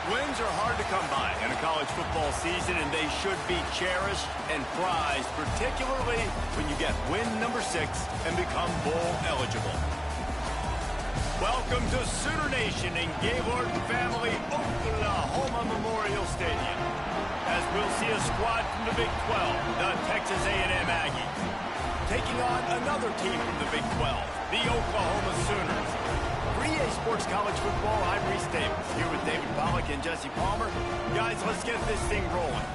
Wins are hard to come by in a college football season, and they should be cherished and prized, particularly when you get win number 6 and become bowl eligible. Welcome to Sooner Nation in Gaylord Family Oklahoma Memorial Stadium, as we'll see a squad from the Big 12, the Texas A&M Aggies, taking on another team from the Big 12, the Oklahoma Sooners. For EA Sports College Football, I'm Reese Davis, here with David Pollack and Jesse Palmer. Guys, let's get this thing rolling.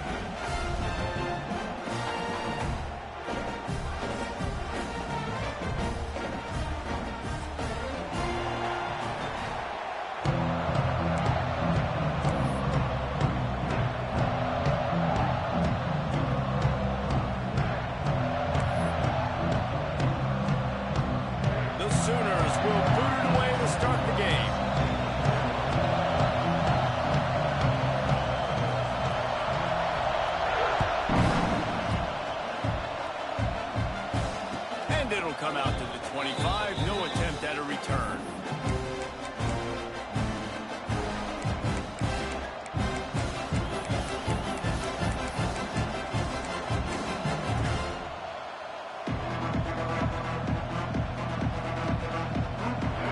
Come out to the 25, no attempt at a return.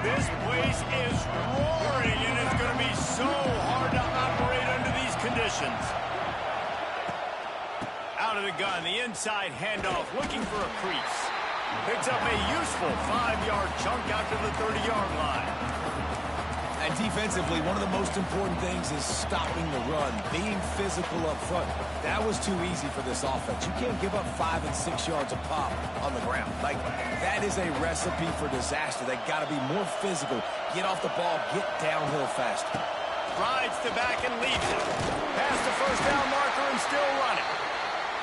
This place is roaring, and it's going to be so hard to operate under these conditions. Out of the gun, the inside handoff, looking for a crease. Picks up a useful 5-yard chunk out to the 30-yard line. And defensively, one of the most important things is stopping the run, being physical up front. That was too easy for this offense. You can't give up 5 and 6 yards a pop on the ground. Like, that is a recipe for disaster. They got to be more physical, get off the ball, get downhill faster. Rides to back and leaves it. Past the first down marker and still running.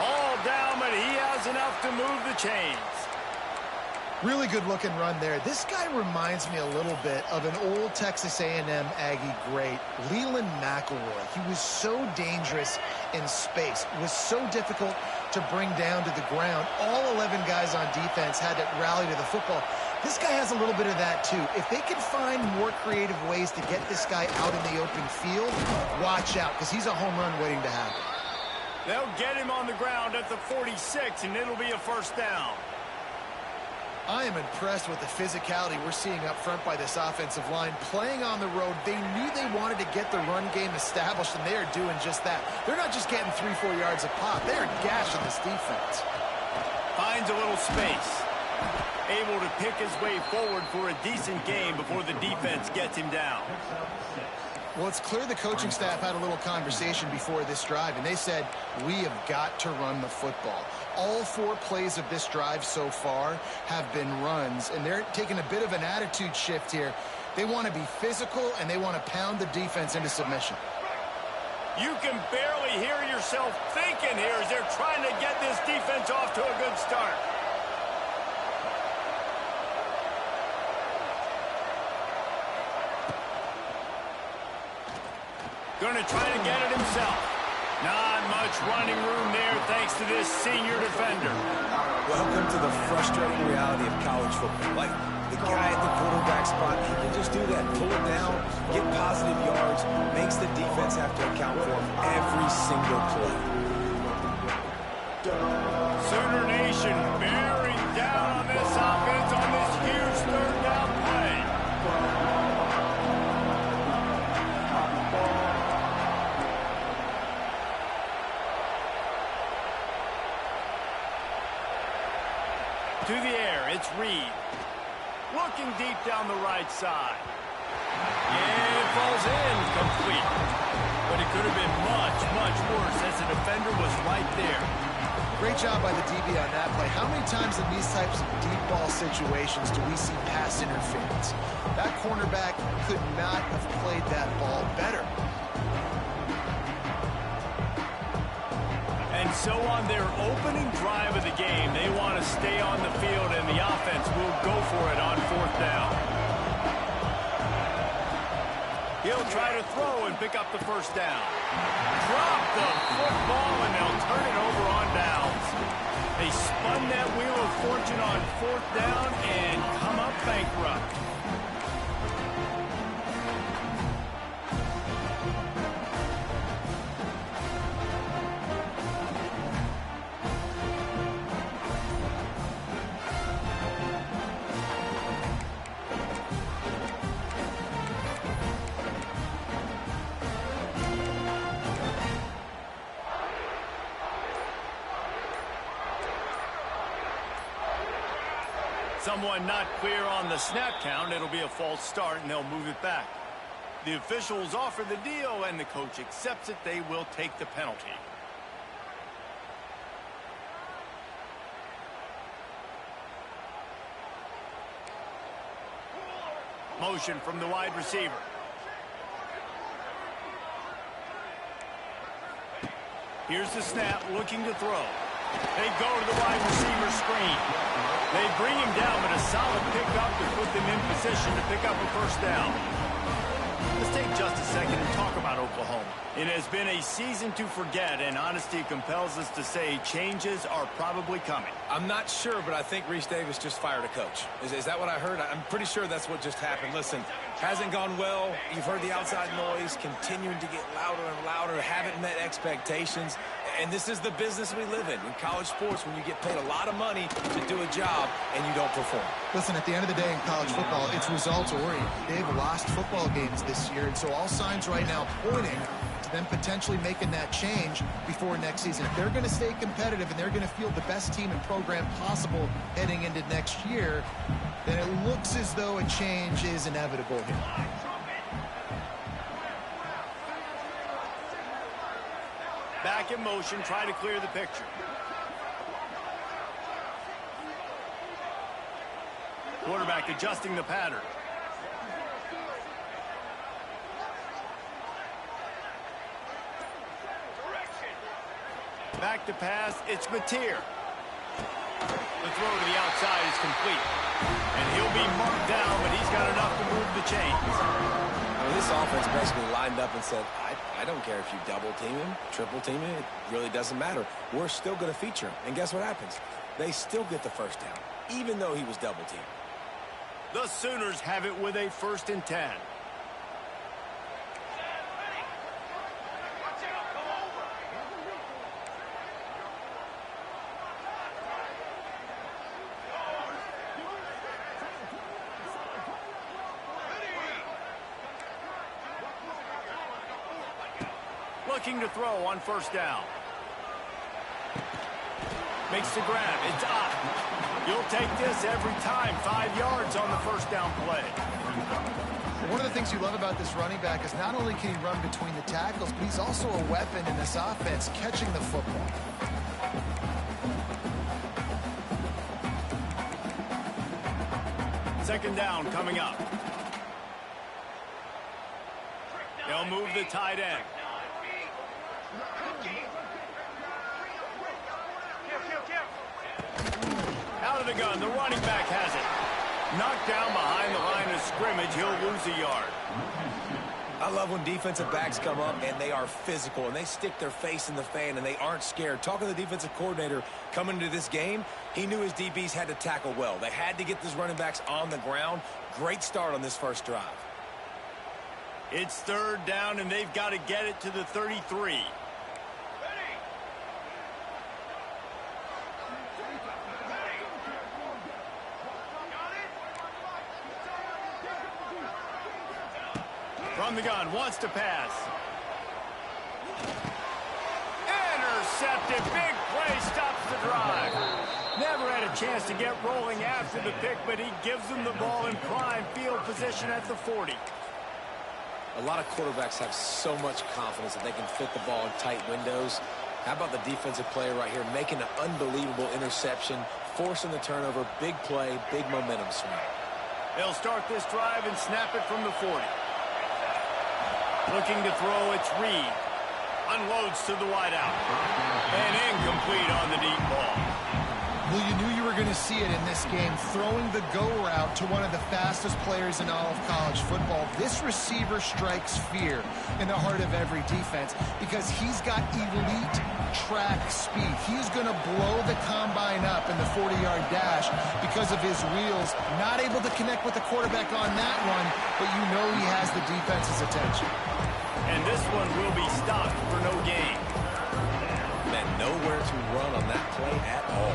All down, but he has enough to move the chains. Really good looking run there. This guy reminds me a little bit of an old Texas A&M Aggie great, Leland McElroy. He was so dangerous in space. It was so difficult to bring down to the ground. All 11 guys on defense had to rally to the football. This guy has a little bit of that too. If they can find more creative ways to get this guy out in the open field, watch out, because he's a home run waiting to happen. They'll get him on the ground at the 46, and it'll be a first down. I am impressed with the physicality we're seeing up front by this offensive line. Playing on the road, they knew they wanted to get the run game established, and they are doing just that. They're not just getting 3-4 yards a pop. They are gashing this defense. Finds a little space. Able to pick his way forward for a decent game before the defense gets him down. Well, it's clear the coaching staff had a little conversation before this drive, and they said, we have got to run the football. All 4 plays of this drive so far have been runs, and they're taking a bit of an attitude shift here. They want to be physical, and they want to pound the defense into submission. You can barely hear yourself thinking here as they're trying to get this defense off to a good start. Going to try to get it himself. Not much running room there thanks to this senior defender. Welcome to the frustrating reality of college football. Like, the guy at the quarterback spot, he can just do that. Pull it down, get positive yards, makes the defense have to account for him every single play. Sooner Nation bearing down on this offense on this huge third down play. To the air, it's Reed. Looking deep down the right side. And it falls in, complete. But it could have been much, much worse as the defender was right there. Great job by the DB on that play. How many times in these types of deep ball situations do we see pass interference? That cornerback could not have played that ball better. And so on their opening drive of the game, they want to stay on the field, and the offense will go for it on 4th down. He'll try to throw and pick up the first down. Drop the football, and they'll turn it over on downs. They spun that wheel of fortune on 4th down and come up bankrupt. someone not clear on the snap count, it'll be a false start, and they'll move it back. The officials offer the deal, and the coach accepts it. They will take the penalty. Motion from the wide receiver. Here's the snap, looking to throw. They go to the wide receiver screen. They bring him down, but a solid pickup to put them in position to pick up a first down. Let's take just a second and talk about Oklahoma. It has been a season to forget, and honesty compels us to say changes are probably coming. I'm not sure, but I think Reese Davis just fired a coach. Is that what I heard? I'm pretty sure that's what just happened. Listen, hasn't gone well. You've heard the outside noise, continuing to get louder and louder, haven't met expectations. And this is the business we live in college sports, when you get paid a lot of money to do a job and you don't perform. Listen, at the end of the day in college football, it's results-oriented. They've lost football games this year, and so all signs right now pointing to them potentially making that change before next season. If they're going to stay competitive and they're going to field the best team and program possible heading into next year, then it looks as though a change is inevitable here. Back in motion, try to clear the picture. Quarterback adjusting the pattern. Back to pass, it's Mateer. The throw to the outside is complete. And he'll be marked down, but he's got enough to move the chains. This offense basically lined up and said, I don't care if you double team him, triple team him, it really doesn't matter. We're still going to feature him. And guess what happens? They still get the first down, even though he was double teamed. The Sooners have it with a 1st and 10. Looking to throw on 1st down. Makes the grab. It's up. You'll take this every time. 5 yards on the 1st down play. One of the things you love about this running back is not only can he run between the tackles, but he's also a weapon in this offense, catching the football. Second down coming up. They'll move the tight end. Out of the gun, the running back has it. Knocked down behind the line of scrimmage, he'll lose a yard. I love when defensive backs come up and they are physical and they stick their face in the fan and they aren't scared. Talking to the defensive coordinator coming into this game, he knew his DBs had to tackle well. They had to get these running backs on the ground. Great start on this first drive. It's 3rd down, and they've got to get it to the 33. From the gun, wants to pass. Intercepted, big play, stops the drive. Never had a chance to get rolling after the pick, but he gives them the ball in prime field position at the 40. A lot of quarterbacks have so much confidence that they can fit the ball in tight windows. How about the defensive player right here making an unbelievable interception, forcing the turnover, big play, big momentum swing. They'll start this drive and snap it from the 40. Looking to throw, it's Reed. Unloads to the wideout. And incomplete on the deep ball. Well, you knew you were going to see it in this game, throwing the go route to one of the fastest players in all of college football. This receiver strikes fear in the heart of every defense because he's got elite track speed. He's going to blow the combine up in the 40-yard dash because of his wheels. Not able to connect with the quarterback on that one, but you know he has the defense's attention. And this one will be stopped for no gain. Man, nowhere to run on that play at all.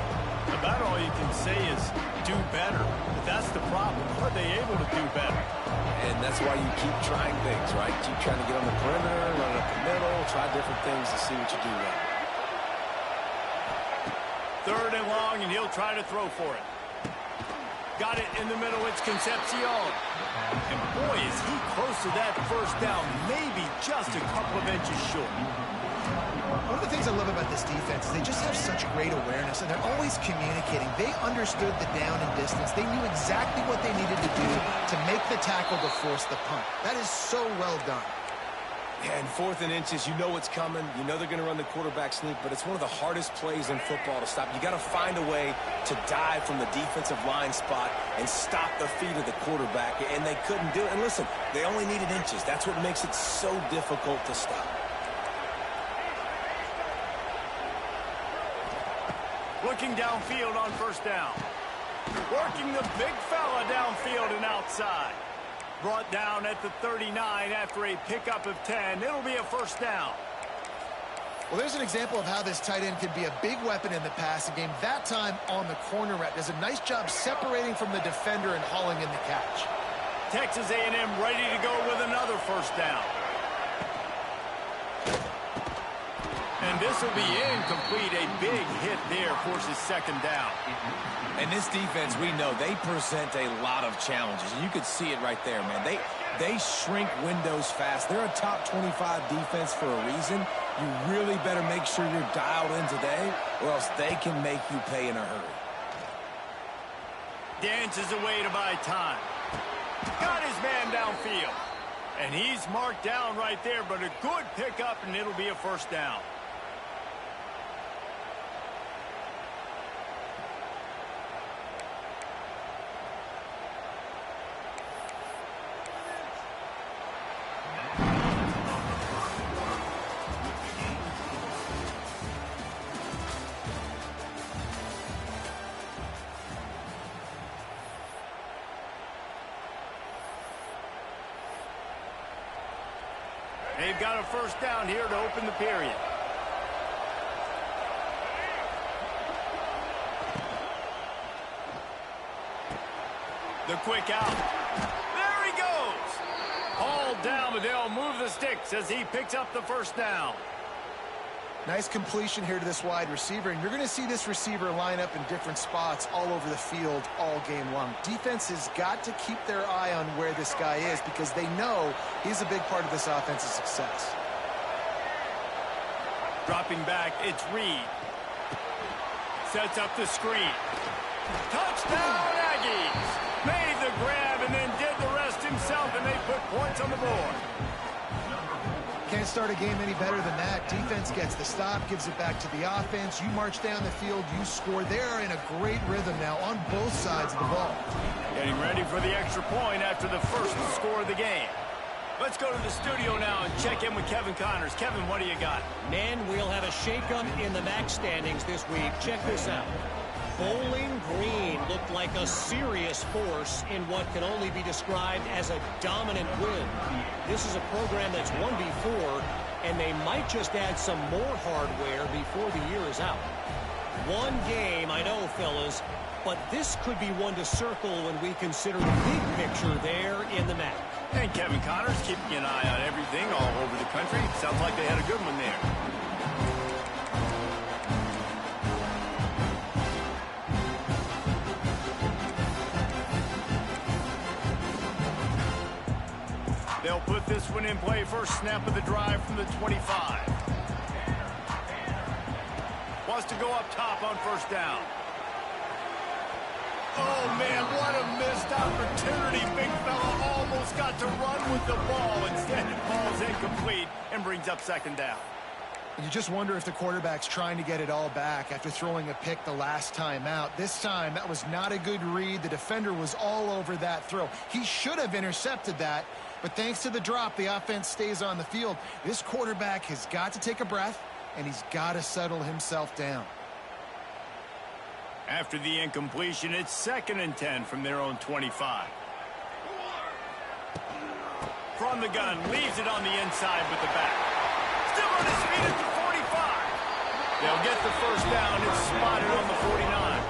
About all you can say is do better. But that's the problem. Are they able to do better? And that's why you keep trying things, right? Keep trying to get on the perimeter, run up the middle, try different things to see what you do well. 3rd and long, and he'll try to throw for it. Got it in the middle. It's Concepcion. And boy, is he close to that first down. Maybe just a couple of inches short. One of the things I love about this defense is they just have such great awareness, and they're always communicating. They understood the down and distance. They knew exactly what they needed to do to make the tackle to force the punt. That is so well done. Yeah, and 4th and inches, you know what's coming. You know they're going to run the quarterback sneak, but it's one of the hardest plays in football to stop. You got to find a way to dive from the defensive line spot and stop the feet of the quarterback, and they couldn't do it. And listen, they only needed inches. That's what makes it so difficult to stop. Looking downfield on first down. Working the big fella downfield and outside. Brought down at the 39 after a pickup of 10. It'll be a first down. Well, there's an example of how this tight end can be a big weapon in the passing game. That time on the corner route. Does a nice job separating from the defender and hauling in the catch. Texas A&M ready to go with another first down. And this will be incomplete. A big hit there forces second down. And this defense, we know, they present a lot of challenges. And you could see it right there, man. They shrink windows fast. They're a top 25 defense for a reason. You really better make sure you're dialed in today, or else they can make you pay in a hurry. Dances away to buy time. Got his man downfield. And he's marked down right there, but a good pickup, and it'll be a first down. They've got a first down here to open the period. The quick out. There he goes. Hauled down, but they'll move the sticks as he picks up the first down. Nice completion here to this wide receiver, and you're going to see this receiver line up in different spots all over the field all game long. Defense has got to keep their eye on where this guy is because they know he's a big part of this offense's success. Dropping back, it's Reed. Sets up the screen. Touchdown, Aggies! Made the grab and then did the rest himself, and they put points on the board. Can't start a game any better than that. Defense gets the stop, gives it back to the offense. You march down the field, you score. They're in a great rhythm now on both sides of the ball. Getting ready for the extra point after the first score of the game. Let's go to the studio now and check in with Kevin Connors. Kevin, what do you got? Men, we'll have a shakeup in the MAC standings this week. Check this out. Bowling Green looked like a serious force in what can only be described as a dominant win. This is a program that's won before, and they might just add some more hardware before the year is out. One game, I know, fellas, but this could be one to circle when we consider the big picture there in the MAC. And Kevin Connors keeping an eye on everything all over the country. Sounds like they had a good one there. They'll put this one in play. First snap of the drive from the 25. Wants to go up top on first down. Oh, man, what a missed opportunity. Big fella almost got to run with the ball. Instead, it falls incomplete and brings up second down. You just wonder if the quarterback's trying to get it all back after throwing a pick the last time out. This time, that was not a good read. The defender was all over that throw. He should have intercepted that, but thanks to the drop, the offense stays on the field. This quarterback has got to take a breath, and he's got to settle himself down. After the incompletion, it's 2nd and 10 from their own 25. From the gun, leaves it on the inside with the back. Still on his feet at the 45. They'll get the first down. It's spotted on the 49.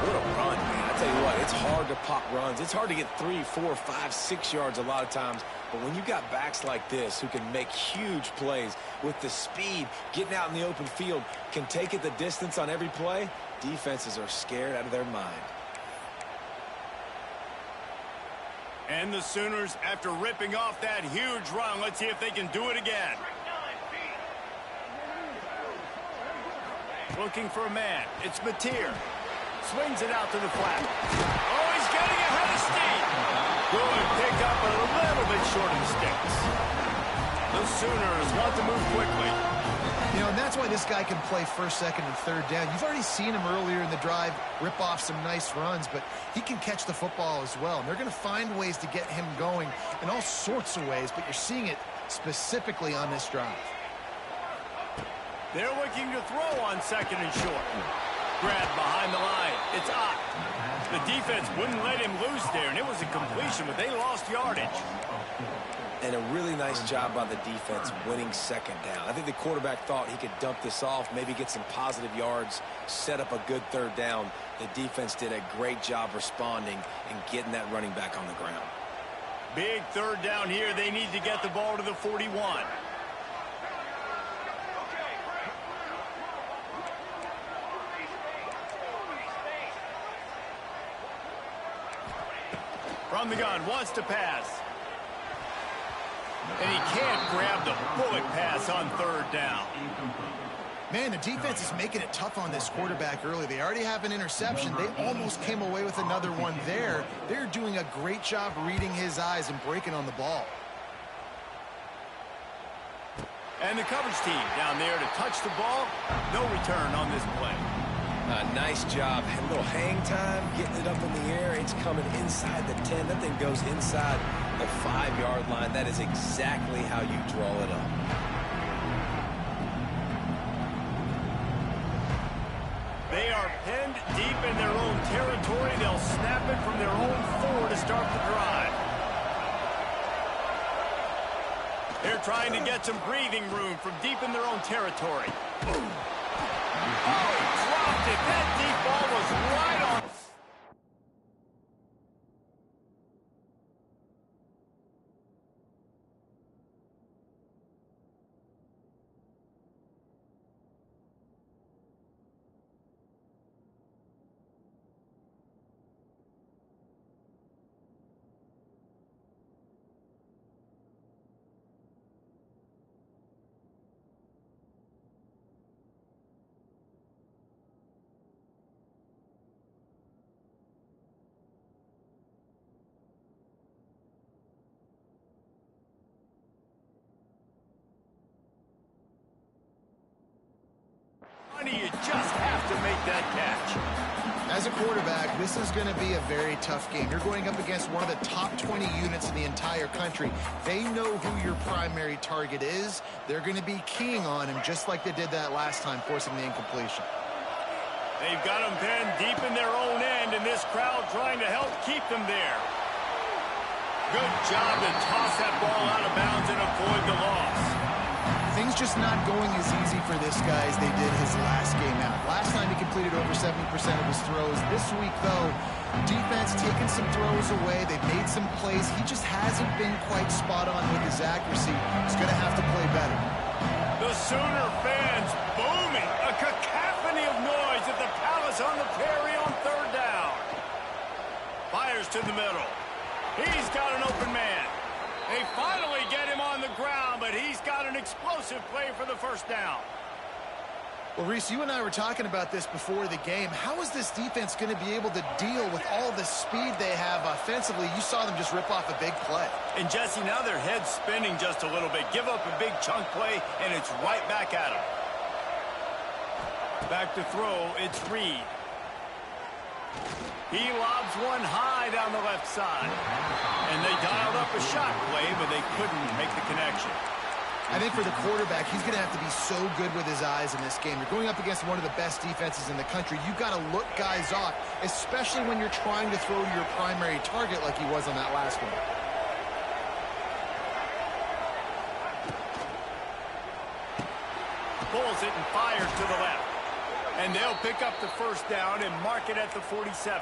What a run, man. I tell you what, it's hard to pop runs. It's hard to get 3, 4, 5, 6 yards a lot of times. But when you got backs like this who can make huge plays with the speed, getting out in the open field, can take it the distance on every play, defenses are scared out of their mind. And the Sooners, after ripping off that huge run, let's see if they can do it again. Looking for a man. It's Mateer. Swings it out to the flat. Oh, he's getting ahead of steam. Good pick up, but a little bit short of the sticks. The Sooners want to move quickly. You know, and that's why this guy can play first, second, and third down. You've already seen him earlier in the drive rip off some nice runs, but he can catch the football as well. And they're going to find ways to get him going in all sorts of ways, but you're seeing it specifically on this drive. They're looking to throw on second and short. Grab behind the line. It's Ott. The defense wouldn't let him loose there, and it was a completion, but they lost yardage. And a really nice job by the defense winning second down. I think the quarterback thought he could dump this off, maybe get some positive yards, set up a good third down. The defense did a great job responding and getting that running back on the ground. Big third down here. They need to get the ball to the 41. From the gun, wants to pass. And he can't grab the bullet pass on third down. Man, the defense is making it tough on this quarterback early. They already have an interception. They almost came away with another one there. They're doing a great job reading his eyes and breaking on the ball. And the coverage team down there to touch the ball. No return on this play. Nice job. A little hang time, getting it up in the air. It's coming inside the 10. That thing goes inside the 5-yard line. That is exactly how you draw it up. They are pinned deep in their own territory. They'll snap it from their own 4 to start the drive. They're trying to get some breathing room from deep in their own territory. Oh, dropped it. That deep ball was right on. You just have to make that catch. As a quarterback, this is going to be a very tough game. You're going up against one of the top 20 units in the entire country. They know who your primary target is. They're going to be keying on him just like they did that last time, forcing the incompletion. They've got them pinned deep in their own end, and this crowd trying to help keep them there. Good job to toss that ball out of bounds and avoid the loss. Things just not going as easy for this guy as they did his last game out. Last time he completed over 70% of his throws. This week, though, defense taking some throws away. They've made some plays. He just hasn't been quite spot on with his accuracy. He's going to have to play better. The Sooner fans booming. A cacophony of noise at the Palace on the Prairie on third down. Fires to the middle. He's got an open man. They finally get him on the ground, but he's got an explosive play for the first down. Well, Reese, you and I were talking about this before the game. How is this defense going to be able to deal with all the speed they have offensively? You saw them just rip off a big play. And, Jesse, now their head's spinning just a little bit. Give up a big chunk play, and it's right back at them. Back to throw, it's Reed. He lobs one high down the left side. And they dialed up a shot play, but they couldn't make the connection. I think for the quarterback, he's going to have to be so good with his eyes in this game. You're going up against one of the best defenses in the country. You've got to look guys off, especially when you're trying to throw to your primary target like he was on that last one. Pulls it and fires to the left. And they'll pick up the first down and mark it at the 47.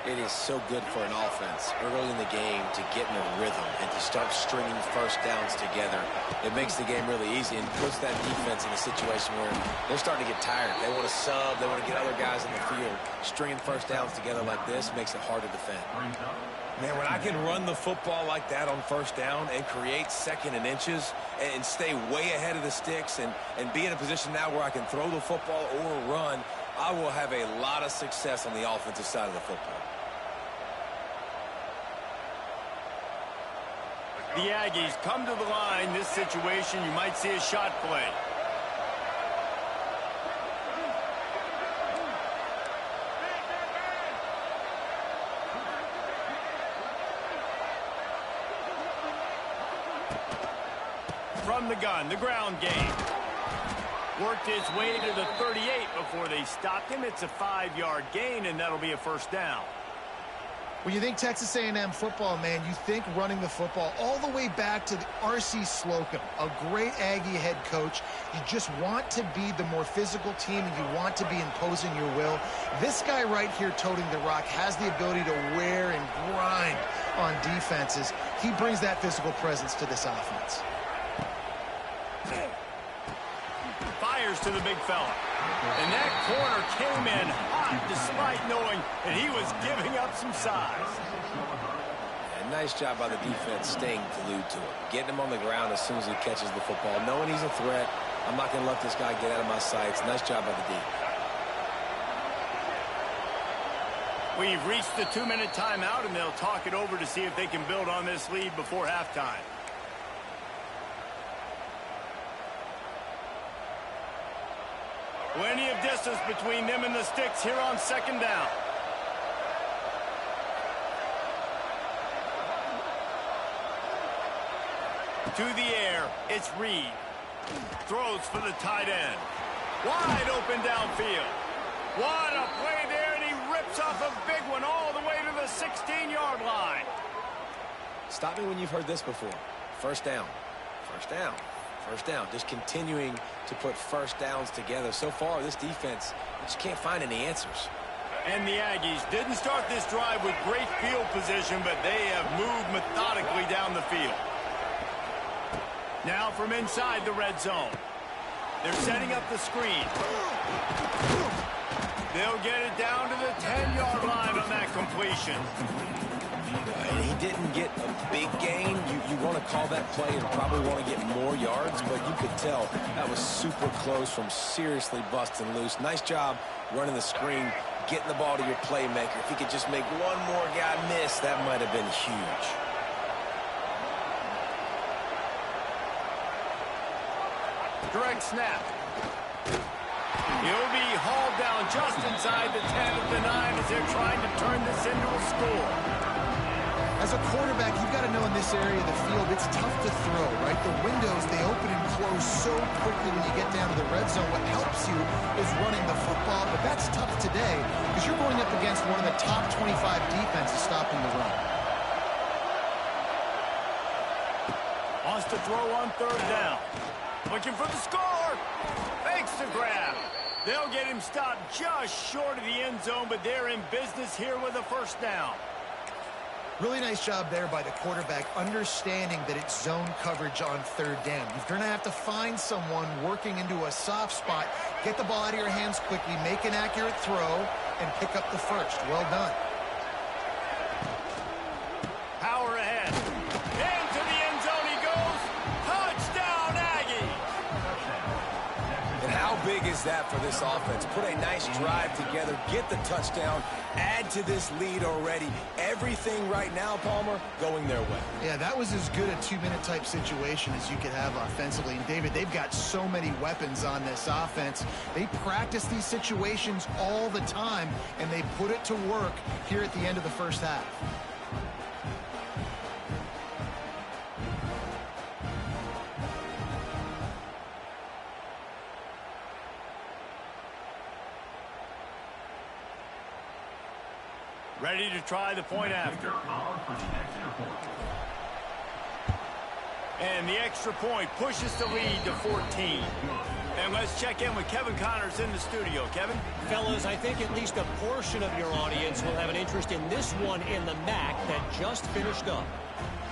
It is so good for an offense early in the game to get in a rhythm and to start stringing first downs together. It makes the game really easy and puts that defense in a situation where they're starting to get tired. They want to sub. They want to get other guys in the field. Stringing first downs together like this makes it hard to defend. Man, when I can run the football like that on first down and create second and inches and stay way ahead of the sticks and be in a position now where I can throw the football or run, I will have a lot of success on the offensive side of the football. The Aggies come to the line. This situation, you might see a shot play. From the gun, the ground game. Worked his way to the 38 before they stopped him. It's a 5-yard gain, and that'll be a first down. When you think Texas A&M football, man, you think running the football all the way back to R.C. Slocum, a great Aggie head coach. You just want to be the more physical team, and you want to be imposing your will. This guy right here toting the rock has the ability to wear and grind on defenses. He brings that physical presence to this offense. Fires to the big fella. And that corner came in hot despite knowing that he was giving up some size. Yeah, nice job by the defense staying glued to him. Getting him on the ground as soon as he catches the football. Knowing he's a threat. I'm not going to let this guy get out of my sights. Nice job by the D. We've reached the 2-minute timeout, and they'll talk it over to see if they can build on this lead before halftime. Plenty of distance between them and the sticks here on second down. To the air, it's Reed. Throws for the tight end. Wide open downfield. What a play there, and he rips off a big one all the way to the 16-yard line. Stop me when you've heard this before. First down. First down. First down. Just continuing to put first downs together. So far, this defense just can't find any answers. And the Aggies didn't start this drive with great field position, but they have moved methodically down the field. Now from inside the red zone. They're setting up the screen. They'll get it down to the 10-yard line on that completion. And he didn't get a big gain. You want to call that play and probably want to get more yards, but you could tell that was super close from seriously busting loose. Nice job running the screen, getting the ball to your playmaker. If he could just make one more guy miss, that might have been huge. Direct snap. He'll be hauled down just inside the 10 of the 9 as they're trying to turn this into a score. As a quarterback, you've got to know in this area of the field, it's tough to throw, right? The windows, they open and close so quickly when you get down to the red zone. What helps you is running the football, but that's tough today because you're going up against one of the top 25 defenses stopping the run. Wants to throw on third down. Looking for the score. Fakes the grab. They'll get him stopped just short of the end zone, but they're in business here with a first down. Really nice job there by the quarterback, understanding that it's zone coverage on third down. You're going to have to find someone working into a soft spot, get the ball out of your hands quickly, make an accurate throw, and pick up the first. Well done. Power ahead. Into the end zone he goes. Touchdown, Aggies! And how big is that for this offense? Put a nice drive together, get the touchdown, add to this lead already. Everything right now, Palmer, going their way. Yeah, that was as good a 2-minute type situation as you could have offensively. And, David, they've got so many weapons on this offense. They practice these situations all the time, and they put it to work here at the end of the first half. Ready to try the point after. And the extra point pushes the lead to 14. And let's check in with Kevin Connors in the studio. Kevin? Fellas, I think at least a portion of your audience will have an interest in this one in the MAC that just finished up.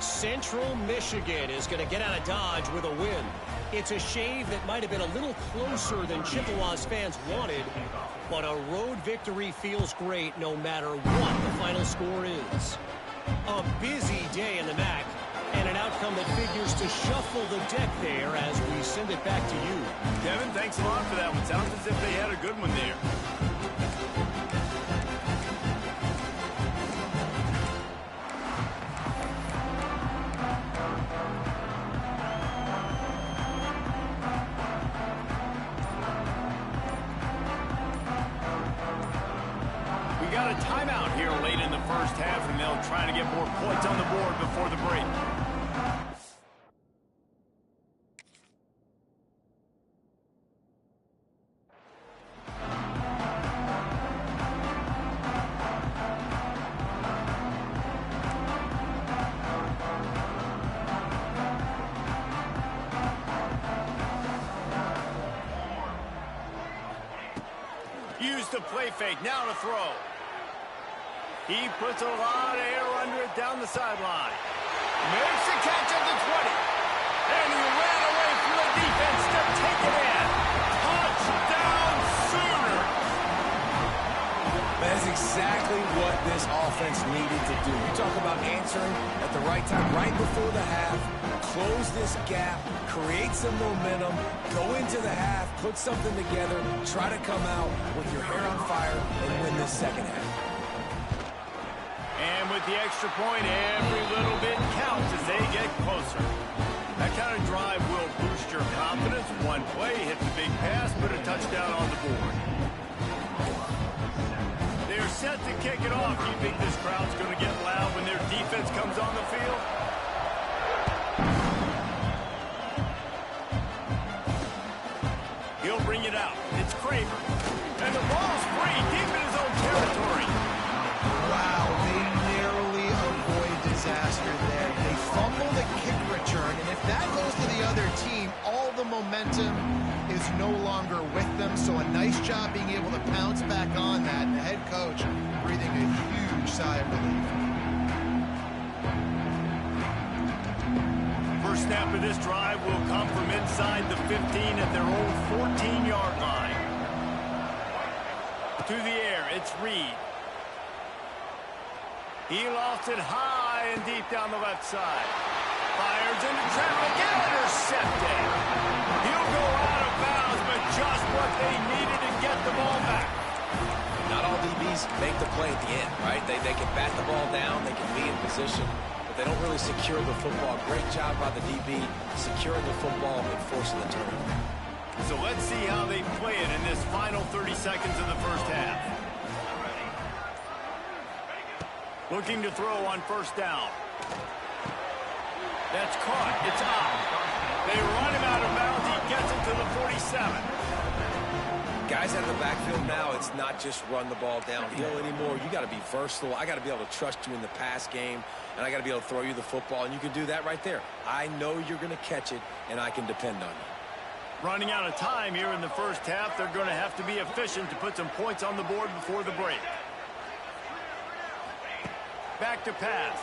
Central Michigan is going to get out of Dodge with a win. It's a shave that might have been a little closer than Chippewa's fans wanted, but a road victory feels great no matter what the final score is. A busy day in the MAC, and an outcome that figures to shuffle the deck there as we send it back to you. Kevin, thanks a lot for that one. Sounds as if they had a good one there. We got a timeout here late in the first half, and they'll try to get more points on the board before the break. Used to play fake, now to throw. He puts a lot of air under it down the sideline. Makes the catch at the 20. And he ran away from the defense to take it in. Touchdown Sooner! That is exactly what this offense needed to do. You talk about answering at the right time, right before the half, close this gap, create some momentum, go into the half, put something together, try to come out with your hair on fire and win this second half. And with the extra point, every little bit counts as they get closer. That kind of drive will boost your confidence. One play, hit the big pass, put a touchdown on the board. They're set to kick it off. Do you think this crowd's going to get loud when their defense comes on the field? He'll bring it out. It's Kramer. And the ball's free, deep in his own territory. Wow, they narrowly avoid disaster there. They fumble the kick return, and if that goes to the other team, all the momentum is no longer with them. So a nice job being able to pounce back on that, and the head coach breathing a huge sigh of relief. First snap of this drive will come from inside the 15 at their own 14-yard line. To the air, it's Reed. He lost it high and deep down the left side. Fires into traffic and intercepted. He'll go out of bounds, but just what they needed to get the ball back. Not all DBs make the play at the end, right? They can bat the ball down, they can be in position, but they don't really secure the football. Great job by the DB securing the football and forcing the turnover. So let's see how they play it in this final 30 seconds of the first half. Looking to throw on first down. That's caught. It's out. They run him out of bounds. He gets it to the 47. Guys out of the backfield now, it's not just run the ball downhill anymore. You got to be versatile. I got to be able to trust you in the pass game, and I got to be able to throw you the football, and you can do that right there. I know you're going to catch it, and I can depend on you. Running out of time here in the first half, they're going to have to be efficient to put some points on the board before the break. Back to pass.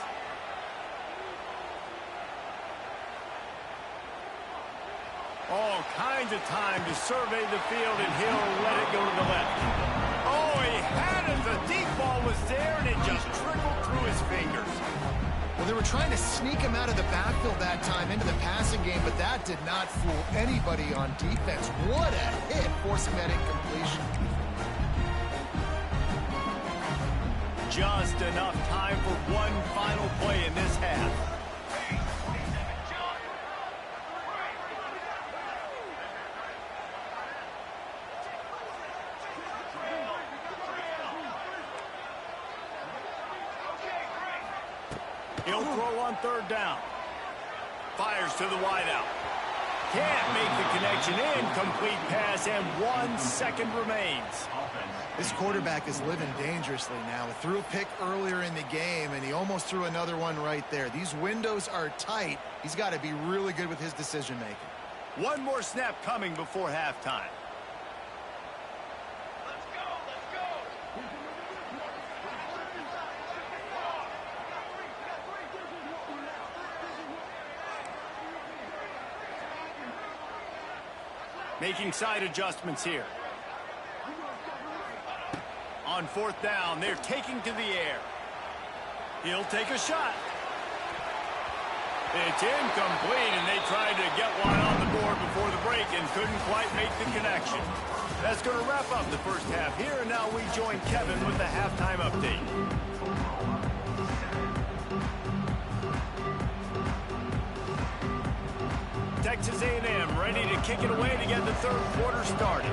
All kinds of time to survey the field, and he'll let it go to the left. Oh, he had it. The deep ball was there, and it just trickled through his fingers. Well, they were trying to sneak him out of the backfield that time into the passing game, but that did not fool anybody on defense. What a hit, forcing that incompletion. Just enough time for one final play in this half. He'll throw on third down. Fires to the wideout. Can't make the connection. Incomplete pass, and 1 second remains. This quarterback is living dangerously now. He threw a pick earlier in the game, and he almost threw another one right there. These windows are tight. He's got to be really good with his decision-making. One more snap coming before halftime. Making side adjustments here. On fourth down, they're taking to the air. He'll take a shot. It's incomplete, and they tried to get one on the board before the break and couldn't quite make the connection. That's going to wrap up the first half here, and now we join Kevin with the halftime update. Texas A&M ready to kick it away to get the third quarter started.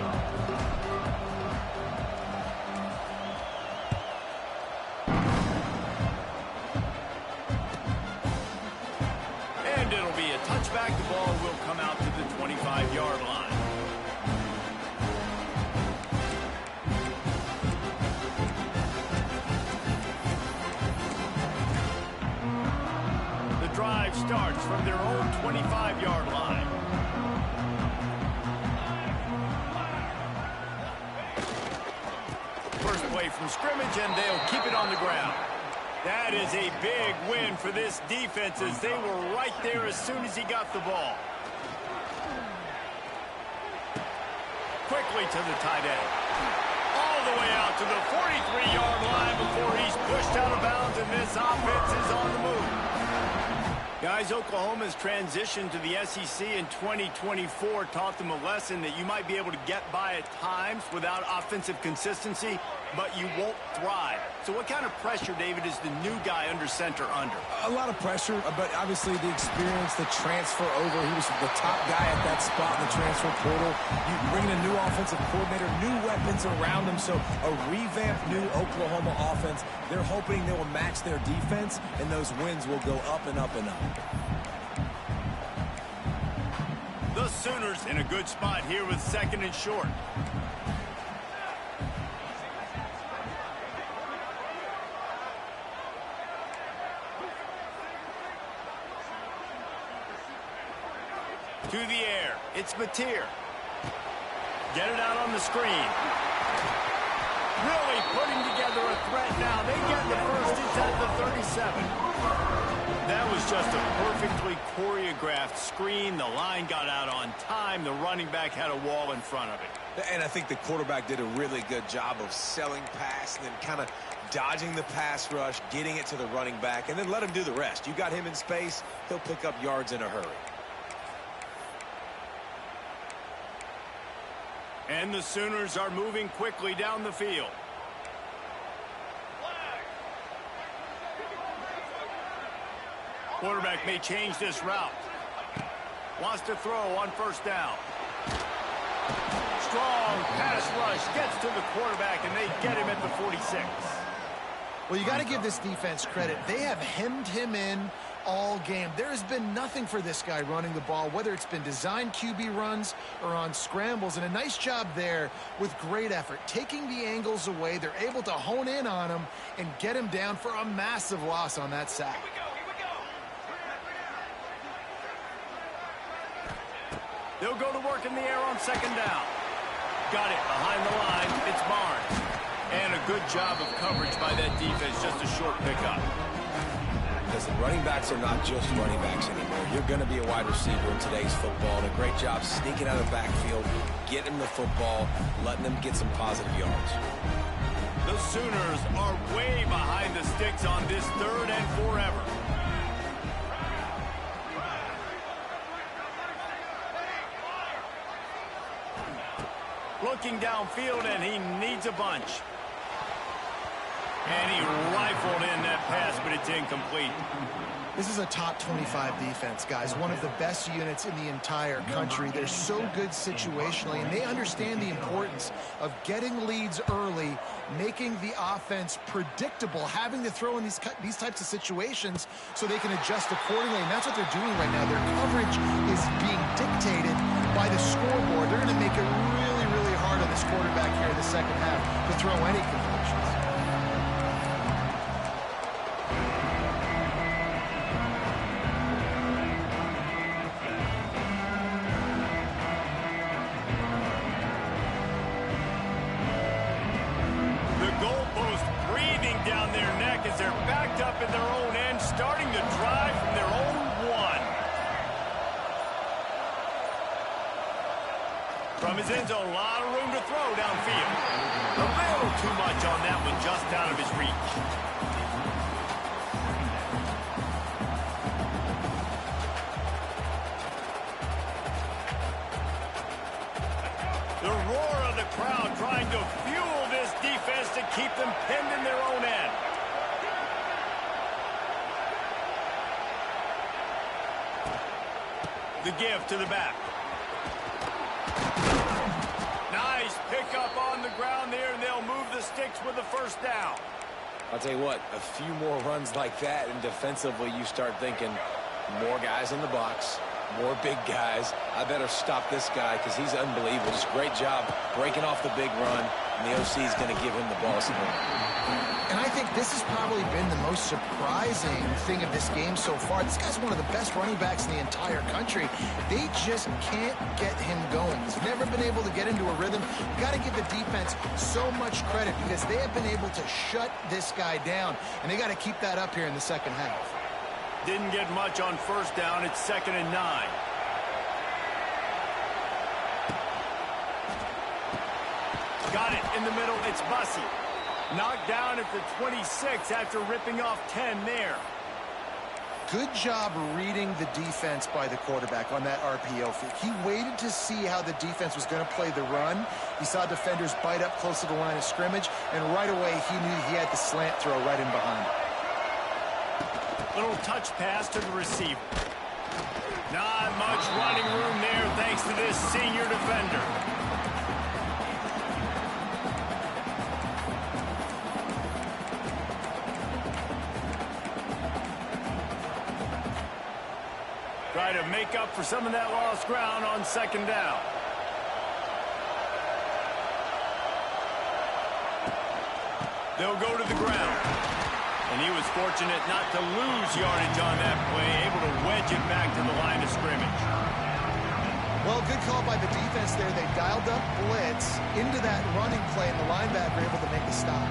And it'll be a touchback. The ball will come out to the 25-yard line. The drive starts from their own 25-yard line. First play from scrimmage, and they'll keep it on the ground. That is a big win for this defense, as they were right there as soon as he got the ball. Quickly to the tight end. All the way out to the 43-yard line before he's pushed out of bounds, and this offense is on the move. Guys, Oklahoma's transition to the SEC in 2024 taught them a lesson that you might be able to get by at times without offensive consistency, but you won't thrive. So what kind of pressure, David, is the new guy under center under? A lot of pressure, but obviously the experience, the transfer over. He was the top guy at that spot in the transfer portal. You bring in a new offensive coordinator, new weapons around him, so a revamped new Oklahoma offense. They're hoping they will match their defense, and those wins will go up and up and up. The Sooners in a good spot here with second and short. To the air, it's Mateer. Get it out on the screen. Really putting together a threat now. They get the first inside the 37. That was just a perfectly choreographed screen. The line got out on time. The running back had a wall in front of it. And I think the quarterback did a really good job of selling pass and then kind of dodging the pass rush, getting it to the running back, and then let him do the rest. You got him in space, he'll pick up yards in a hurry. And the Sooners are moving quickly down the field. Quarterback may change this route. Wants to throw on first down. Strong pass rush gets to the quarterback, and they get him at the 46. Well, you got to give this defense credit. They have hemmed him in all game. There has been nothing for this guy running the ball, whether it's been designed QB runs or on scrambles, and a nice job there with great effort. Taking the angles away, they're able to hone in on him and get him down for a massive loss on that sack. They'll go to work in the air on second down. Got it behind the line. It's Barnes. And a good job of coverage by that defense. Just a short pickup. Because the running backs are not just running backs anymore. You're going to be a wide receiver in today's football. And a great job sneaking out of the backfield, getting the football, letting them get some positive yards. The Sooners are way behind the sticks on this third and forever. Looking downfield, and he needs a bunch. And he rifled in that pass, but it's incomplete. This is a top 25 defense, guys. One of the best units in the entire country. They're so good situationally, and they understand the importance of getting leads early, making the offense predictable, having to throw in these types of situations so they can adjust accordingly. And that's what they're doing right now. Their coverage is being dictated by the scoreboard. They're going to make it really, really hard on this quarterback here in the second half to throw any completions. In their own end, starting to drive from their own one. From his end zone, a lot of room to throw downfield. A little too much on that one, just out of his reach. the crowd trying to fuel this defense to keep them pinned in their own end. The give to the back. Nice pickup on the ground there, and they'll move the sticks with the first down. I'll tell you what, a few more runs like that, and defensively you start thinking more guys in the box, more big guys. I better stop this guy because he's unbelievable. Just great job breaking off the big run, and the OC is going to give him the ball some more. And I think this has probably been the most surprising thing of this game so far. This guy's one of the best running backs in the entire country. They just can't get him going. He's never been able to get into a rhythm. You got to give the defense so much credit because they have been able to shut this guy down, and they got to keep that up here in the second half. Didn't get much on first down. It's 2nd and 9. Got it in the middle. It's Bussey. Knocked down at the 26 after ripping off 10 there. Good job reading the defense by the quarterback on that RPO fake. He waited to see how the defense was going to play the run. He saw defenders bite up close to the line of scrimmage, and right away he knew he had the slant throw right in behind. Little touch pass to the receiver. Not much running room there thanks to this senior defender. Try to make up for some of that lost ground on 2nd down. They'll go to the ground. And he was fortunate not to lose yardage on that play, able to wedge it back to the line of scrimmage. Well, good call by the defense there. They dialed up blitz into that running play, and the linebacker able to make the stop.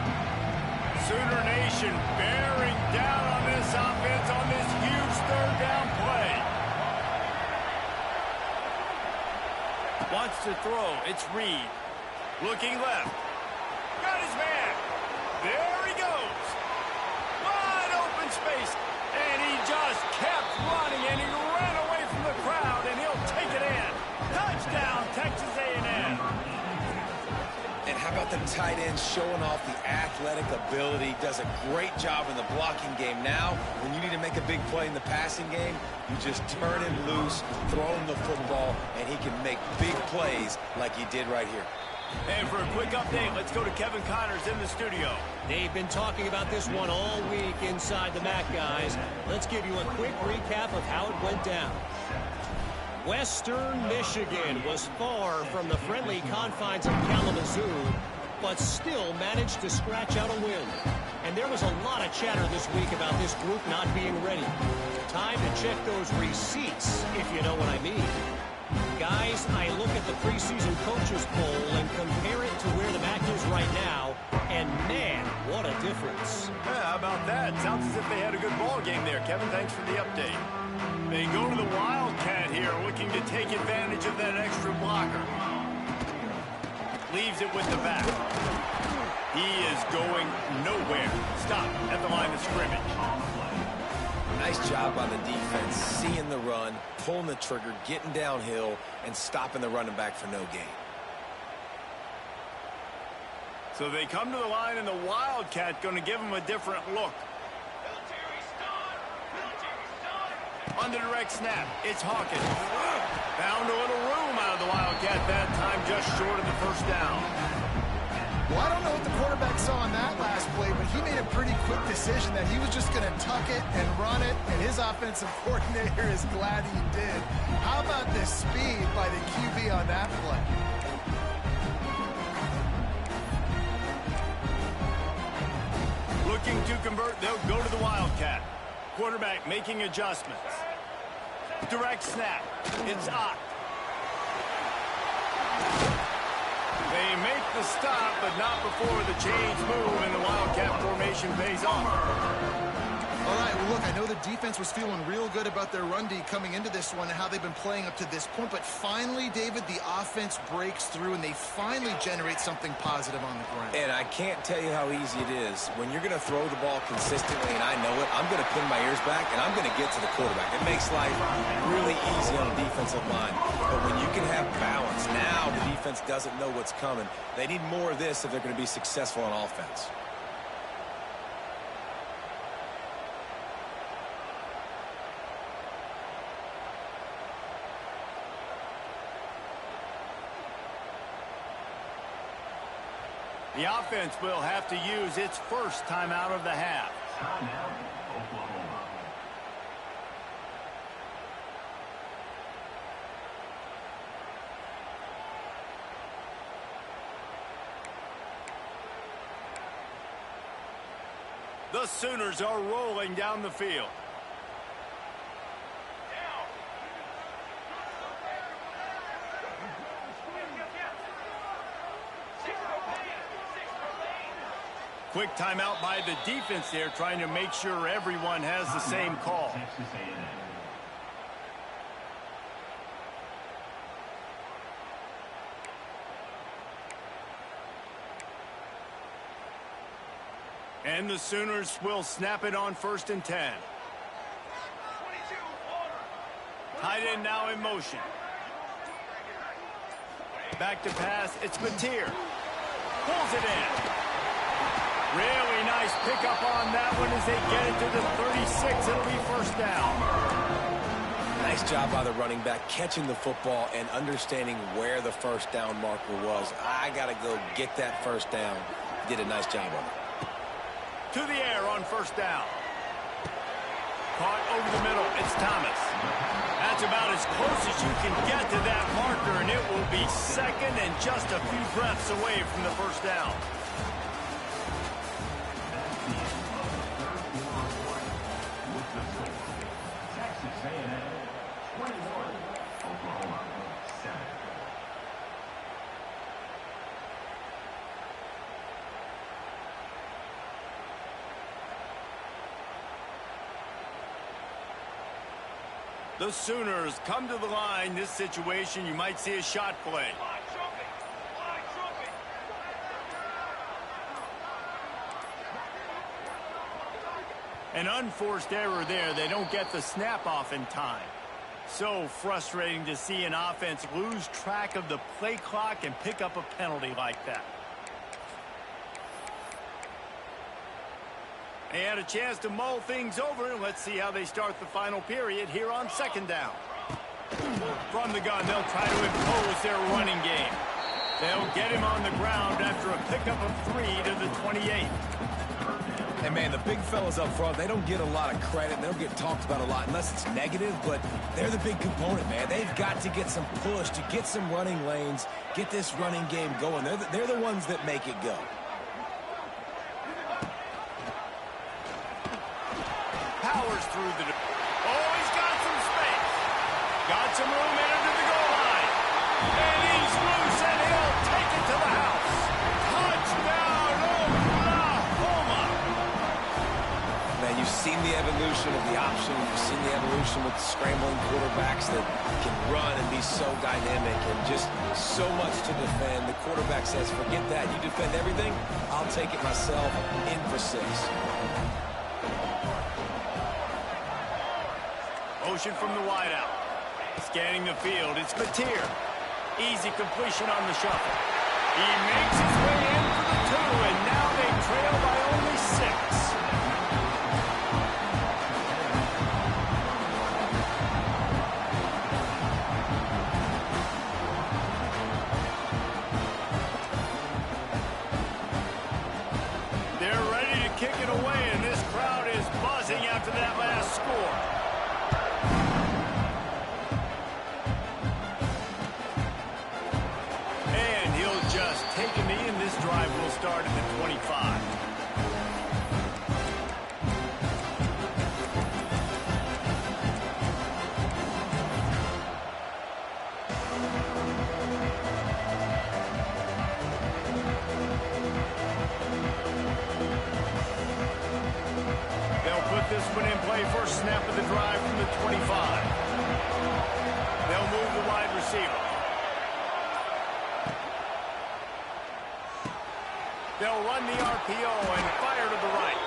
Sooner Nation bearing down on this offense on this huge 3rd down play. Wants to throw. It's Reed. Looking left. Got his man. There he goes. Wide open space. And he just kept running, and he ran away from the crowd, and he'll take it in. Touchdown, Texas A&M. And how about the tight end showing off the athletic ability? Does a great job in the blocking game. Now, when you need to make a big play in the passing game, you just turn him loose, throw him the football, and he can make big plays like he did right here. And for a quick update, let's go to Kevin Connors in the studio. They've been talking about this one all week inside the MAC, guys. Let's give you a quick recap of how it went down. Western Michigan was far from the friendly confines of Kalamazoo, but still managed to scratch out a win. And there was a lot of chatter this week about this group not being ready. Time to check those receipts, if you know what I mean. Guys, I look at the preseason coaches poll and compare it to where the MAC is right now, and man, what a difference. Yeah, how about that? Sounds as if they had a good ball game there. Kevin, thanks for the update. They go to the Wildcat here, looking to take advantage of that extra blocker. Leaves it with the back. He is going nowhere. Stop at the line of scrimmage. Nice job on the defense, seeing the run, pulling the trigger, getting downhill, and stopping the running back for no gain. So they come to the line, and the Wildcat going to give him a different look. On the direct snap, it's Hawkins. Found a little room out of the Wildcat that time, just short of the first down. Well, I don't know what the quarterback saw on that last play, but he made a pretty quick decision that he was just going to tuck it and run it, and his offensive coordinator is glad he did. How about the speed by the QB on that play? Looking to convert, they'll go to the Wildcat. Quarterback making adjustments. Direct snap. It's Ott. They make the stop, but not before the change move, and the Wildcat formation pays off. All right, well, look, I know the defense was feeling real good about their run D coming into this one and how they've been playing up to this point, but finally, David, the offense breaks through, and they finally generate something positive on the ground. And I can't tell you how easy it is. When you're going to throw the ball consistently, and I know it, I'm going to pin my ears back, and I'm going to get to the quarterback. It makes life really easy on the defensive line. But when you can have balance, now the defense defense doesn't know what's coming. They need more of this if they're going to be successful on offense. The offense will have to use its first timeout of the half. The Sooners are rolling down the field. Quick timeout by the defense there, trying to make sure everyone has the same call. And the Sooners will snap it on 1st and 10. Tight end now in motion. Back to pass, it's Mateer. Pulls it in. Really nice pickup on that one as they get it to the 36. It'll be 1st down. Nice job by the running back catching the football and understanding where the 1st down marker was. I got to go get that 1st down. Did a nice job of it. To the air on 1st down. Caught over the middle. It's Thomas. That's about as close as you can get to that marker, and it will be 2nd and just a few breaths away from the 1st down. The Sooners come to the line. This situation, you might see a shot play. An unforced error there. They don't get the snap off in time. So frustrating to see an offense lose track of the play clock and pick up a penalty like that. They had a chance to mull things over, and let's see how they start the final period here on 2nd down. From the gun, they'll try to impose their running game. They'll get him on the ground after a pickup of 3 to the 28. And, man, the big fellas up front, they don't get a lot of credit. They don't get talked about a lot unless it's negative, but they're the big component, man. They've got to get some push to get some running lanes, get this running game going. They're the ones that make it go. Powers through the... Oh, he's got some space. Got some room in under the goal line. And he's loose, and he'll take it to the house. Touchdown, Oklahoma. Man, you've seen the evolution of the option. You've seen the evolution with scrambling quarterbacks that can run and be so dynamic and just so much to defend. The quarterback says, forget that. You defend everything, I'll take it myself. In for 6. Motion from the wideout. Scanning the field, it's Mateer. Easy completion on the shuffle. He makes his way in for the 2, and now they trail by only 6. They're ready to kick it away, and this crowd is buzzing after that last score. Take a knee, and this drive will start at the 25. They'll put this one in play. First snap of the drive from the 25. They'll move the wide receiver. They'll run the RPO and fire to the right.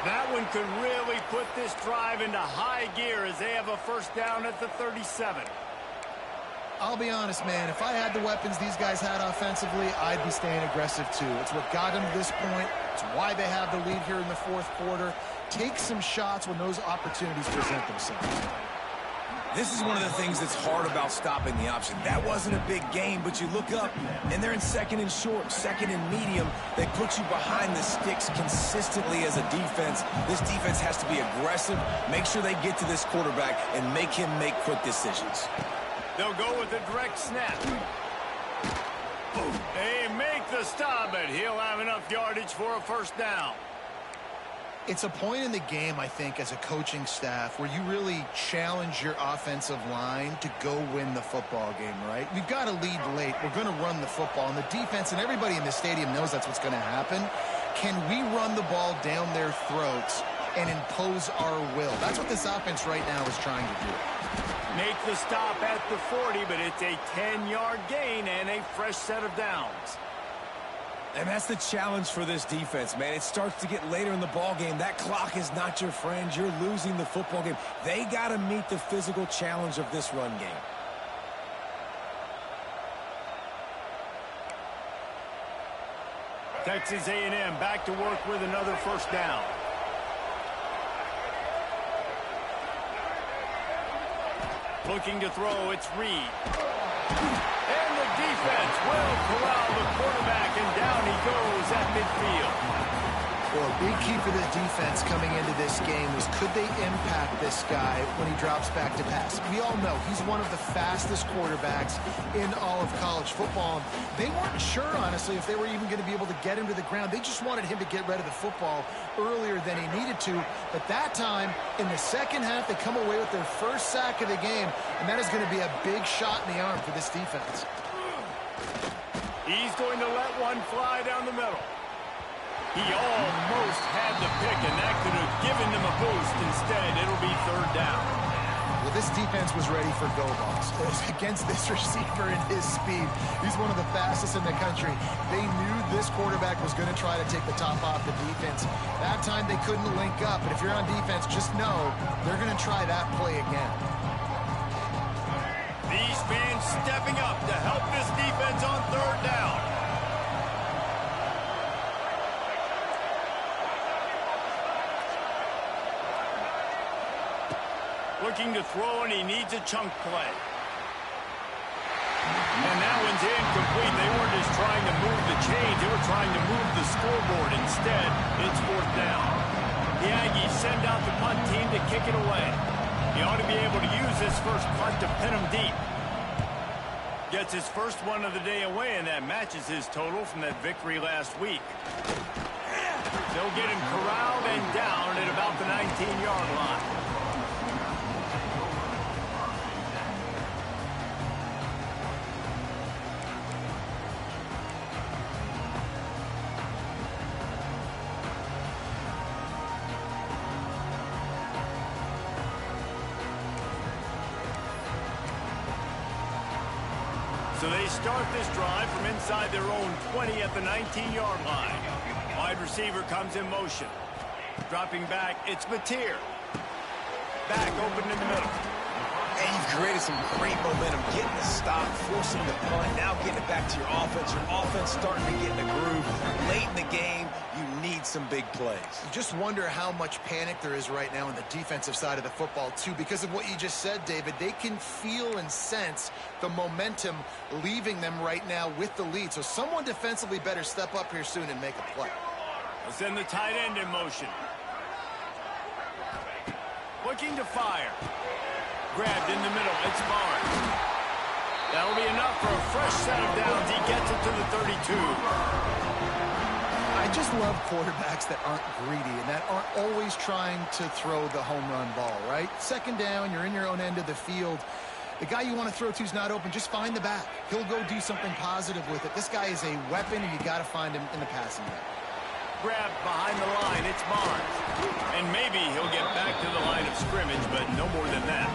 That one could really put this drive into high gear as they have a 1st down at the 37. I'll be honest, man. If I had the weapons these guys had offensively, I'd be staying aggressive too. It's what got them to this point. It's why they have the lead here in the fourth quarter. Take some shots when those opportunities present themselves. This is one of the things that's hard about stopping the option. That wasn't a big gain, but you look up, and they're in second and short, second and medium. They put you behind the sticks consistently as a defense. This defense has to be aggressive, make sure they get to this quarterback, and make him make quick decisions. They'll go with a direct snap. They make the stop, but he'll have enough yardage for a first down. It's a point in the game, I think, as a coaching staff where you really challenge your offensive line to go win the football game, right? We've got to lead late. We're going to run the football. And the defense and everybody in the stadium knows that's what's going to happen. Can we run the ball down their throats and impose our will? That's what this offense right now is trying to do. Make the stop at the 40, but it's a 10-yard gain and a fresh set of downs. And that's the challenge for this defense, man. It starts to get later in the ball game. That clock is not your friend. You're losing the football game. They got to meet the physical challenge of this run game. Texas A&M back to work with another first down. Looking to throw, it's Reed. And the defense will corral the quarterback, and down he goes at midfield. Well, a big key for this defense coming into this game was could they impact this guy when he drops back to pass? We all know he's one of the fastest quarterbacks in all of college football. They weren't sure, honestly, if they were even going to be able to get him to the ground. They just wanted him to get rid of the football earlier than he needed to. But that time, in the second half, they come away with their first sack of the game, and that is going to be a big shot in the arm for this defense. He's going to let one fly down the middle. He almost had the pick, and that could have given them a boost. Instead, it'll be third down. Well, this defense was ready for go balls. Against this receiver and his speed, he's one of the fastest in the country. They knew this quarterback was going to try to take the top off the defense. That time they couldn't link up, but if you're on defense, just know they're going to try that play again. These fans stepping up to help this defense on third down. Looking to throw, and he needs a chunk play. And that one's incomplete. They weren't just trying to move the chains. They were trying to move the scoreboard. Instead, it's fourth down. The Aggies send out the punt team to kick it away. He ought to be able to use this first punt to pin him deep. Gets his first one of the day away, and that matches his total from that victory last week. They'll get him corralled and down at about the 19-yard line. So they start this drive from inside their own 20 at the 19-yard line. Wide receiver comes in motion. Dropping back, it's Mateer. Back open in the middle. And you've created some great momentum, getting the stop, forcing the punt, now getting it back to your offense. Your offense starting to get in the groove. Late in the game, you need some big plays. You just wonder how much panic there is right now on the defensive side of the football, too, because of what you just said, David. They can feel and sense the momentum leaving them right now with the lead. So someone defensively better step up here soon and make a play. They'll send the tight end in motion. Looking to fire. Grabbed in the middle. It's Barnes. That'll be enough for a fresh set of downs. He gets it to the 32. I just love quarterbacks that aren't greedy and that aren't always trying to throw the home run ball, right? Second down, you're in your own end of the field. The guy you want to throw to is not open. Just find the back. He'll go do something positive with it. This guy is a weapon, and you got to find him in the passing game. Grabbed behind the line. It's Barnes. And maybe he'll get back to the line of scrimmage, but no more than that.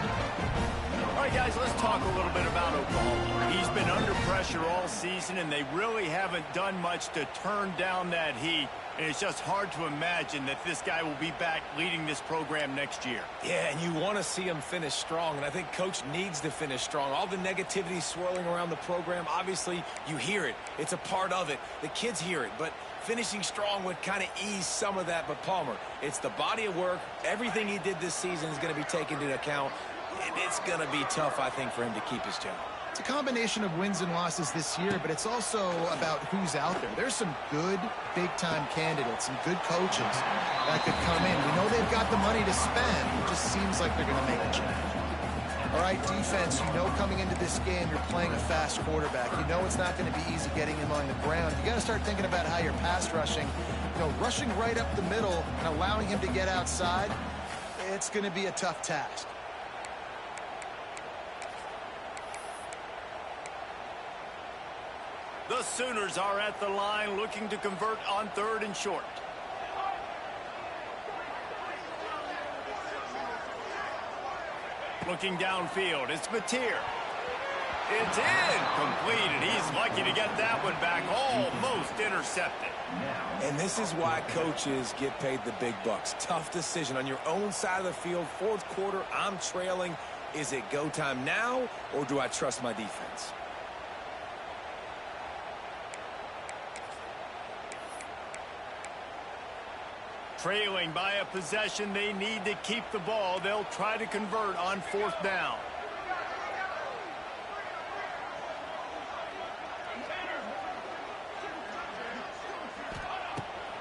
All right, guys, let's talk a little bit about Oklahoma. He's been under pressure all season, and they really haven't done much to turn down that heat. And it's just hard to imagine that this guy will be back leading this program next year. Yeah, and you want to see him finish strong, and I think Coach needs to finish strong. All the negativity swirling around the program, obviously, you hear it. It's a part of it. The kids hear it, but finishing strong would kind of ease some of that. But Palmer, it's the body of work. Everything he did this season is going to be taken into account, and it's going to be tough, I think, for him to keep his job. It's a combination of wins and losses this year, but it's also about who's out there. There's some good big-time candidates, some good coaches that could come in. We know they've got the money to spend. It just seems like they're going to make a change. All right, defense, you know coming into this game you're playing a fast quarterback. You know it's not going to be easy getting him on the ground. You got to start thinking about how you're pass rushing. You know, rushing right up the middle and allowing him to get outside, it's going to be a tough task. The Sooners are at the line looking to convert on 3rd and short. Looking downfield, it's Mateer. It's incomplete, and he's lucky to get that one back, almost intercepted. And this is why coaches get paid the big bucks. Tough decision on your own side of the field. 4th quarter, I'm trailing. Is it go time now, or do I trust my defense? Trailing by a possession, they need to keep the ball. They'll try to convert on 4th down.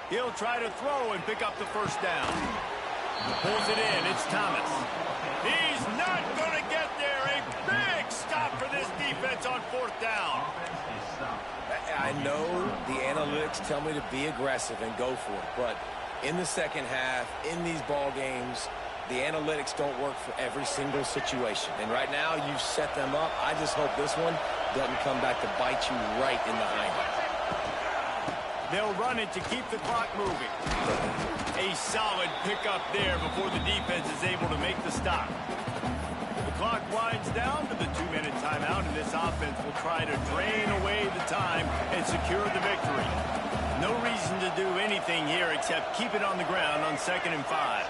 He'll try to throw and pick up the 1st down. Pulls it in. It's Thomas. He's not going to get there. A big stop for this defense on 4th down. I know the analytics tell me to be aggressive and go for it, but in the second half, in these ball games, the analytics don't work for every single situation. And right now, you've set them up. I just hope this one doesn't come back to bite you right in the hind. They'll run it to keep the clock moving. A solid pickup there before the defense is able to make the stop. The clock winds down to the 2-minute timeout, and this offense will try to drain away the time and secure the victory. No reason to do anything here except keep it on the ground on 2nd and 5.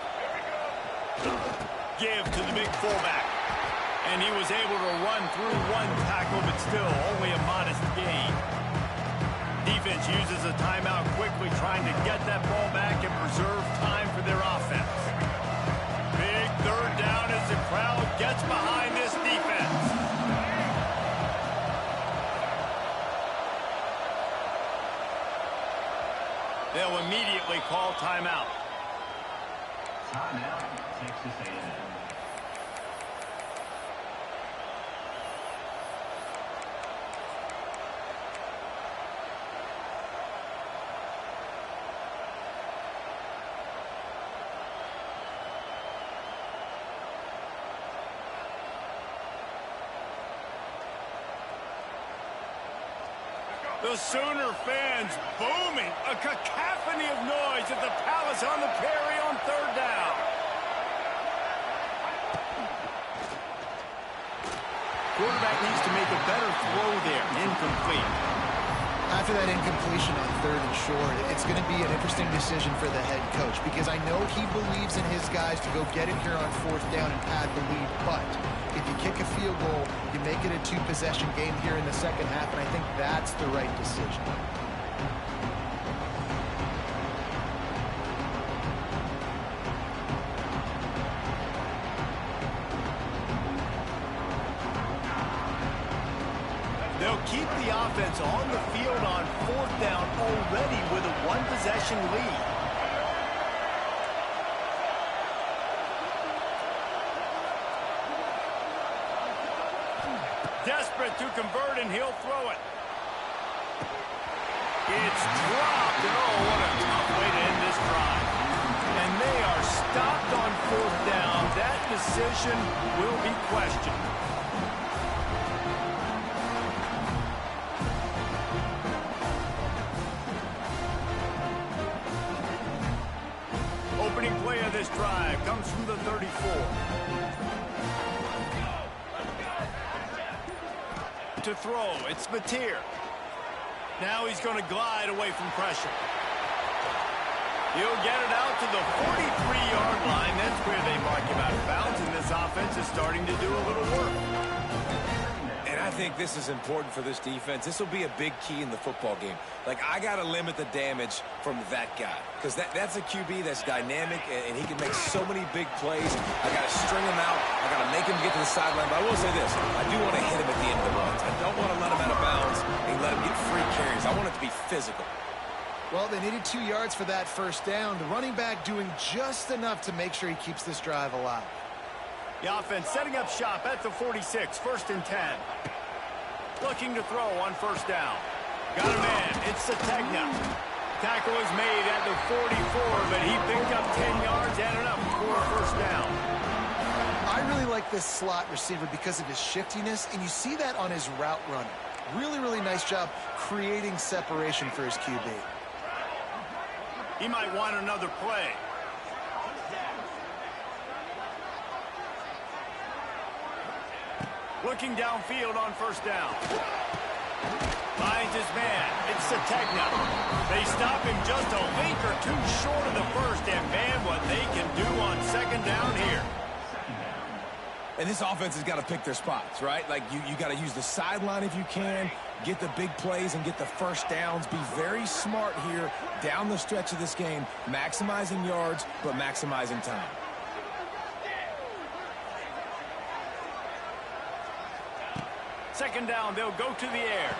Give to the big fullback. And he was able to run through one tackle, but still only a modest gain. Defense uses a timeout quickly, trying to get that ball back and preserve time for their offense. Big 3rd down as the crowd gets behind this defense. They'll immediately call timeout. Timeout, Texas A&M. The Sooner fans booming, a cacophony of noise at the Palace on the carry on 3rd down. Quarterback needs to make a better throw there, incomplete. After that incompletion on 3rd and short, it's going to be an interesting decision for the head coach because I know he believes in his guys to go get it here on 4th down and pad the lead, but if you kick a field goal, you make it a 2-possession game here in the second half, and I think that's the right decision. They'll keep the offense on the field on 4th down already with a 1-possession lead. Desperate to convert, and he'll throw it. It's dropped, and oh, what a tough way to end this drive. And they are stopped on 4th down. That decision will be questioned. Opening play of this drive comes from the 34. to throw. It's Mateer. Now he's going to glide away from pressure. He'll get it out to the 43-yard line. That's where they mark him out of bounds, and this offense is starting to do a little work. And I think this is important for this defense. This will be a big key in the football game. Like, I got to limit the damage from that guy, because that's a QB that's dynamic, and he can make so many big plays. I got to string him out. I got to make him get to the sideline. But I will say this. I do want to hit him at the end of the runs. I don't want to let him out of bounds and let him get free carries. I want it to be physical. Well, they needed 2 yards for that first down. The running back doing just enough to make sure he keeps this drive alive. The offense setting up shop at the 46, 1st and 10. Looking to throw on first down. Got a man. It's Sategna. Tackle is made at the 44, but he picked up 10 yards and enough for a first down. I really like this slot receiver because of his shiftiness, and you see that on his route running. Really, really nice job creating separation for his QB. He might want another play. Looking downfield on first down. Finds his man. It's Sategna. They stop him just a link or two short of the first, and man, what they can do on second down here. And this offense has got to pick their spots, right? Like, you got to use the sideline if you can, get the big plays and get the first downs. Be very smart here down the stretch of this game, maximizing yards, but maximizing time. Second down, they'll go to the air.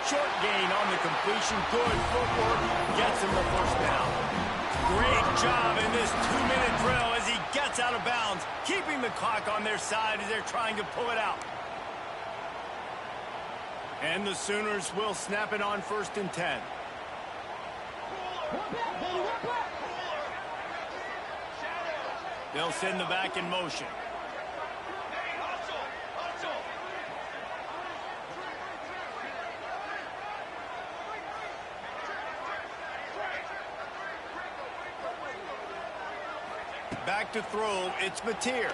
Short gain on the completion. Good footwork. Gets him the first down. Great job in this 2-minute drill as he gets out of bounds, keeping the clock on their side as they're trying to pull it out. And the Sooners will snap it on 1st and 10. They'll send the back in motion. Back to throw, it's Mateer.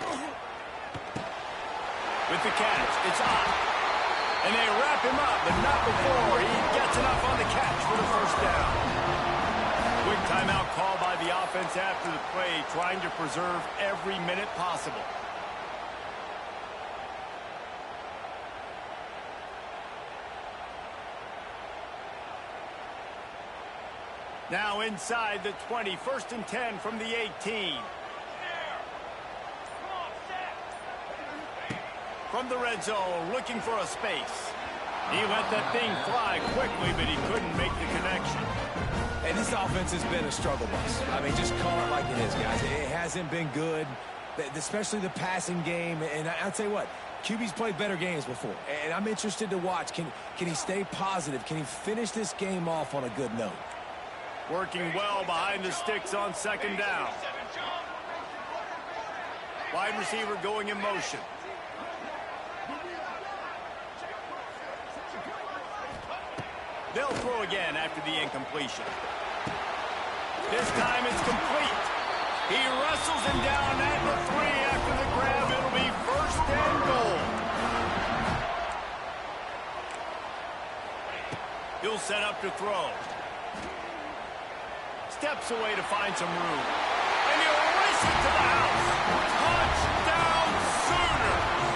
With the catch, it's on. And they wrap him up, but not before he gets enough on the catch for the first down. Quick timeout call by the offense after the play, trying to preserve every minute possible. Now inside the 20, 1st and 10 from the 18. From the red zone, looking for a space. He let that thing fly quickly, but he couldn't make the connection. And this offense has been a struggle bus. I mean, just call it like it is, guys. It hasn't been good, especially the passing game. And I'll tell you what, QB's played better games before. And I'm interested to watch. Can he stay positive? Can he finish this game off on a good note? Working well behind the sticks on second down. Wide receiver going in motion. They'll throw again after the incompletion. This time it's complete. He wrestles him down at the 3 after the grab. It'll be 1st and goal. He'll set up to throw. Steps away to find some room. And he'll race it to the house. Touchdown, Sooners!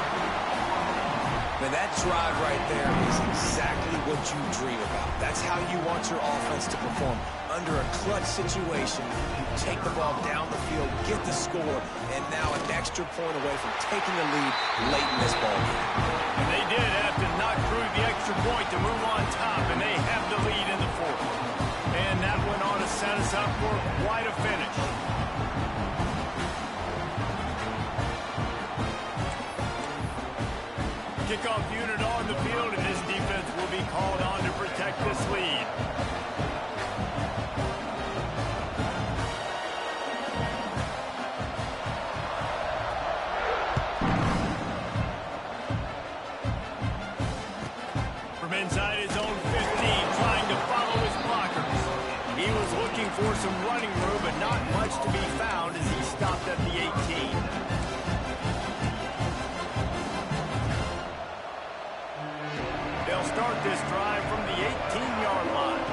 Now that drive right there is exactly what you dream about. That's how you want your offense to perform. Under a clutch situation, you take the ball down the field, get the score, and now an extra point away from taking the lead late in this ball game. And they did have to knock through the extra point to move on top, and they have the lead in the 4th. And that went on to set us up for quite a finish. Kickoff unit on the field, and this defense will be called on to protect this lead. From inside his own 15, trying to follow his blockers. He was looking for some running room, but not much to be found as he stopped at the 18. They'll start this drive from the 18-yard line.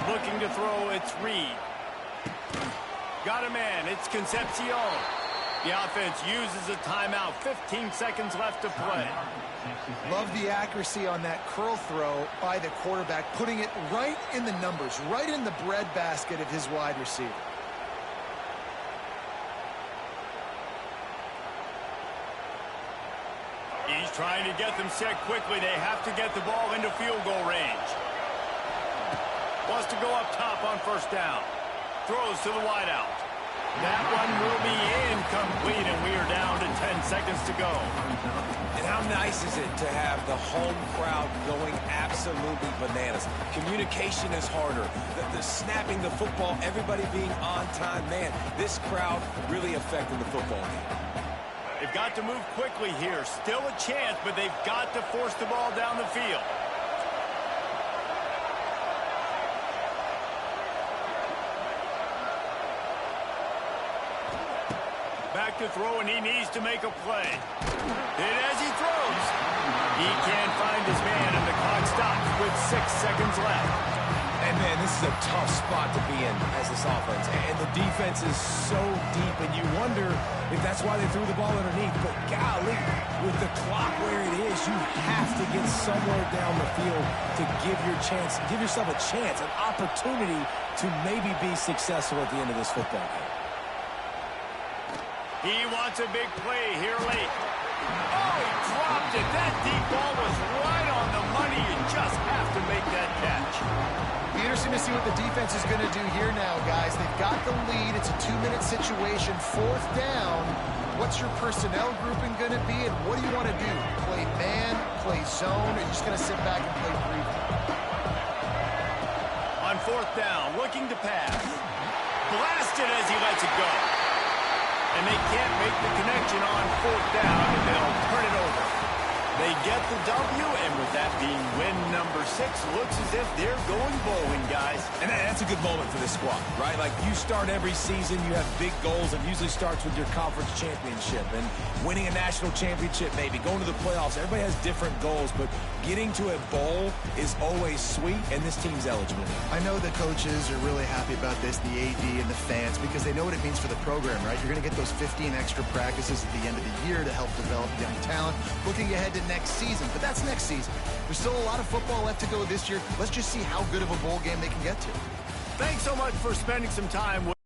Looking to throw, it's Reed. Got a man, it's Concepcion. The offense uses a timeout, 15 seconds left to play. Love the accuracy on that curl throw by the quarterback, putting it right in the numbers, right in the breadbasket of his wide receiver. He's trying to get them set quickly. They have to get the ball into field goal range. Wants to go up top on first down. Throws to the wideout. That one will be incomplete, and we are down to 10 seconds to go. And how nice is it to have the home crowd going absolutely bananas? Communication is harder. The snapping the football, everybody being on time. Man, this crowd really affecting the football game. They've got to move quickly here. Still a chance, but they've got to force the ball down the field. Back to throw, and he needs to make a play. And as he throws, he can't find his man, and the clock stops with 6 seconds left. And, man, this is a tough spot to be in as this offense. And the defense is so deep, and you wonder if that's why they threw the ball underneath. But, golly, with the clock where it is, you have to get somewhere down the field to give yourself a chance, an opportunity to maybe be successful at the end of this football game. He wants a big play here late. Oh, he dropped it. That deep ball was right on the money. You just have to make that catch. Be interesting to see what the defense is going to do here now, guys. They've got the lead. It's a 2-minute situation. Fourth down. What's your personnel grouping going to be, and what do you want to do? Play man, play zone, or are you just going to sit back and play preview? On fourth down, looking to pass. Blasted as he lets it go. And they can't make the connection on fourth down, and they'll turn it over. They get the W, and with that being win number 6, looks as if they're going bowling, guys. And that's a good moment for this squad, right? Like, you start every season, you have big goals. It usually starts with your conference championship and winning a national championship, maybe going to the playoffs. Everybody has different goals, but getting to a bowl is always sweet, and this team's eligible. I know the coaches are really happy about this, the AD and the fans, because they know what it means for the program, right? You're going to get those 15 extra practices at the end of the year to help develop young talent. Looking ahead to next season, but that's next season. There's still a lot of football left to go this year. Let's just see how good of a bowl game they can get to. Thanks so much for spending some time with